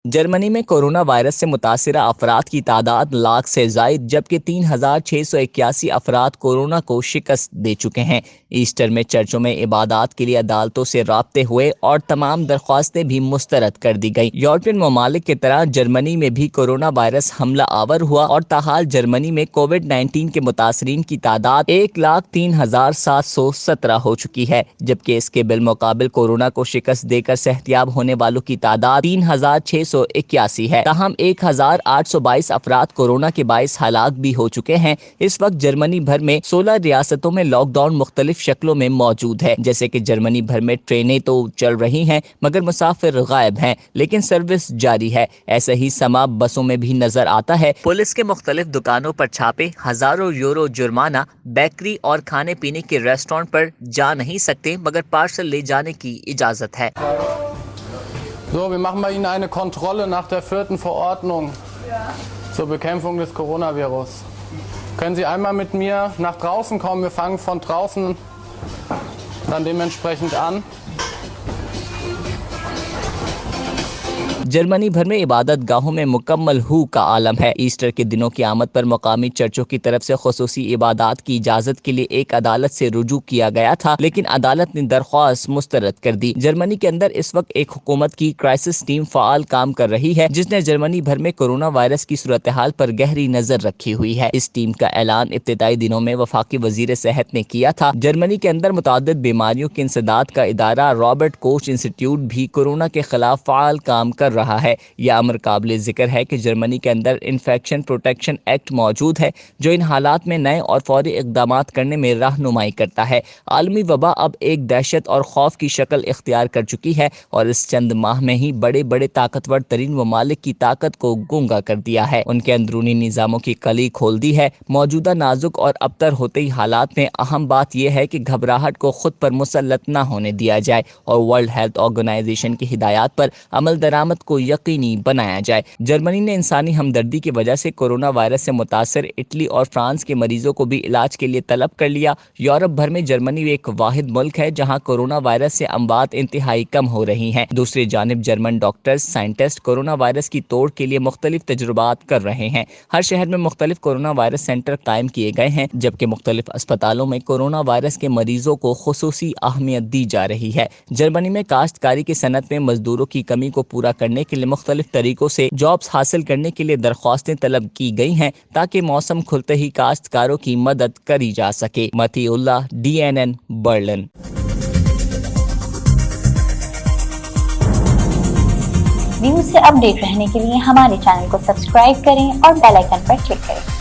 جرمنی میں corona virus سے متاثرہ افراد کی تعداد لاکھ سے زائد جبکہ 3,681 افراد کورونا کو شکست دے چکے ہیں۔ ایسٹر میں چرچوں میں عبادات کے لیے عدالتوں سے رابطے ہوئے اور تمام درخواستیں بھی مسترد کر دی گئیں۔ یورپین ممالک کی طرح جرمنی میں بھی کورونا وائرس حملہ آور ہوا اور تاحال جرمنی میں کووڈ-19 کے متاثرین کی تعداد 1,03,717 ہو چکی ہے، جبکہ اس کے بالمقابل کورونا کو شکست دے کر صحتیاب ہونے والوں کی تعداد 3,681 ہے۔ تاہم 1,822 افراد کورونا کے باعث ہلاک بھی ہو چکے ہیں۔ اس وقت جرمنی بھر میں 16 ریاستوں میں لاک ڈاؤن مختلف شکلوں میں موجود ہے، جیسے کہ جرمنی بھر میں ٹرینیں تو چل رہی ہیں مگر مسافر غائب ہیں، لیکن سروس جاری ہے۔ ایسا ہی سما بسوں میں بھی نظر آتا ہے۔ پولیس کے مختلف دکانوں پر چھاپے، ہزاروں یورو جرمانہ، بیکری اور کھانے پینے کے ریسٹورانٹ پر جا نہیں سکتے مگر پارسل لے جانے کی اجازت ہے۔ So, wir machen bei Ihnen eine Kontrolle nach der 4. Verordnung zur Bekämpfung des Coronavirus. Können Sie einmal mit mir nach draußen kommen? Wir fangen von draußen dann dementsprechend an. Germany بھر میں عبادت گاہوں میں مکمل ہو کا عالم ہے۔ ایسٹر کے دنوں کی آمد پر مقامی چرچوں کی طرف سے خصوصی عبادات کی اجازت کے لیے ایک عدالت سے رجوع کیا گیا تھا، لیکن عدالت نے درخواست مسترد کر دی۔ جرمنی کے اندر اس وقت ایک حکومت کی کرائسس ٹیم فعال کام کر رہی ہے جس نے جرمنی بھر میں کورونا وائرس کی صورتحال پر گہری نظر رکھی ہوئی ہے۔ اس ٹیم کا اعلان ابتدائی دنوں میں وفاقی وزیر صحت نے کیا تھا۔ جرمنی کے اندر متعدد بیماریوں کے انسداد کا ادارہ رابرٹ کوچ انسٹیٹیوٹ بھی کورونا کے خلاف فعال کام کر رہا ہے۔ یہ امر قابل ذکر ہے کہ جرمنی کے اندر انفیکشن پروٹیکشن ایکٹ موجود ہے جو ان حالات میں نئے اور فوری اقدامات کرنے میں رہنمائی کرتا ہے۔ عالمی وبا اب ایک دہشت اور خوف کی شکل اختیار کر چکی ہے اور اس چند ماہ میں ہی بڑے بڑے طاقتور ترین ممالک کی طاقت کو گونگا کر دیا ہے، ان کے اندرونی نظاموں کی کلی کھول دی ہے۔ موجودہ نازک اور ابتر ہوتے ہی حالات میں اہم بات یہ ہے کہ گھبراہٹ کو خود پر مسلط نہ ہونے دیا جائے اور ورلڈ ہیلتھ آرگنائزیشن کی ہدایات پر عمل درآمد کو یقینی بنایا جائے۔ جرمنی نے انسانی ہمدردی کی وجہ سے کورونا وائرس سے متاثر اٹلی اور فرانس کے مریضوں کو بھی علاج کے لیے طلب کر لیا۔ یورپ بھر میں جرمنی ایک واحد ملک ہے جہاں کورونا وائرس سے اموات انتہائی کم ہو رہی ہیں۔ دوسری جانب German doctors, scientist corona virus کی توڑ کے لیے مختلف تجربات کر رہے ہیں۔ ہر شہر میں مختلف کورونا وائرس سینٹر قائم کیے گئے ہیں، جبکہ مختلف اسپتالوں میں کورونا وائرس کے مریضوں کو خصوصی اہمیت دی جا رہی ہے۔ جرمنی میں کاشتکاری کی صنعت میں مزدوروں کی کمی کو پورا کرنے کے لیے مختلف طریقوں سے جابز حاصل کرنے کے لیے درخواستیں طلب کی گئی ہیں تاکہ موسم کھلتے ہی کاشتکاروں کی مدد کری جا سکے۔ متی اللہ، DNN، برلن۔ نیوز سے اپ ڈیٹ رہنے کے لیے ہمارے چینل کو سبسکرائب کریں اور بیل آئیکن پر کلک کریں۔